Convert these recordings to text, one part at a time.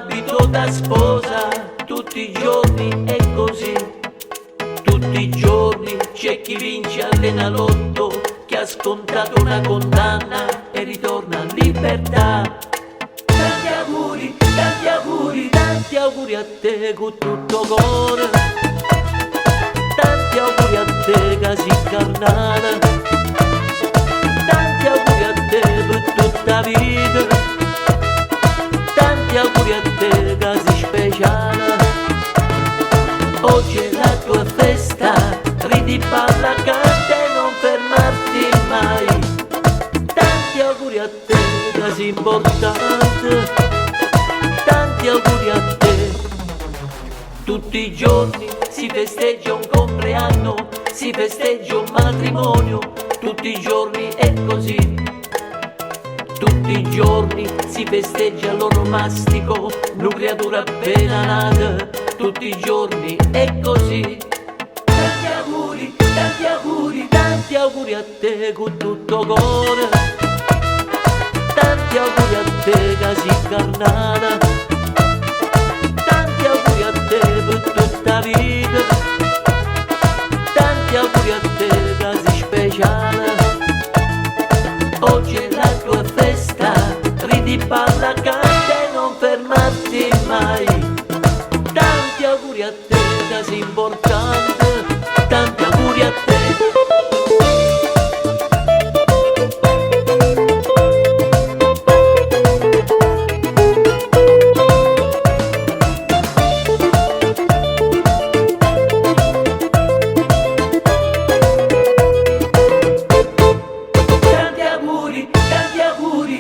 abito da sposa, tutti i giorni è così. Tutti i giorni c'è chi vince all'Enalotto, che ha scontato una condanna e ritorna in libertà. Tanti auguri, tanti auguri, tanti auguri a te con tutto cuore. Tanti auguri a te che sei incarnata. Tanti auguri a te per tutta la vita. Tanti auguri a te che sei speciale. Oggi è la tua festa, ridi, balla, canta e non fermarti mai. Tanti auguri a te che sei importante. Tanti auguri a te. Tutti i giorni si festeggia un compleanno, si festeggia un matrimonio, tutti i giorni è così. Tutti i giorni si festeggia l'onomastico, una creatura appena nata, tutti i giorni è così. Tanti auguri, tanti auguri, tanti auguri a te con tutto cuore. Tanti auguri a te che sei incarnata. Tanti auguri a te per tutta la vita. Tanti auguri a te che sei speciale. Oggi è la tua festa, ridi, balla, canta e non fermarti mai. Tanti auguri a te che sei importante. Tanti auguri a te.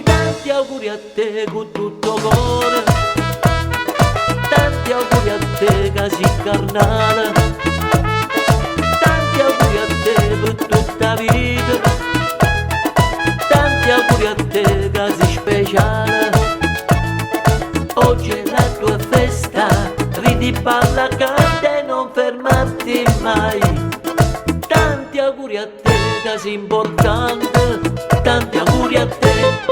Tanti auguri a te con tutto cuore. Tanti auguri a te che sei incarnata. Tanti auguri a te per tutta la vita. Tanti auguri a te che sei speciale. Oggi è la tua festa, ridi, balla, canta e non fermarti mai. Tanti auguri a te che sei importante. Tanti auguri a te.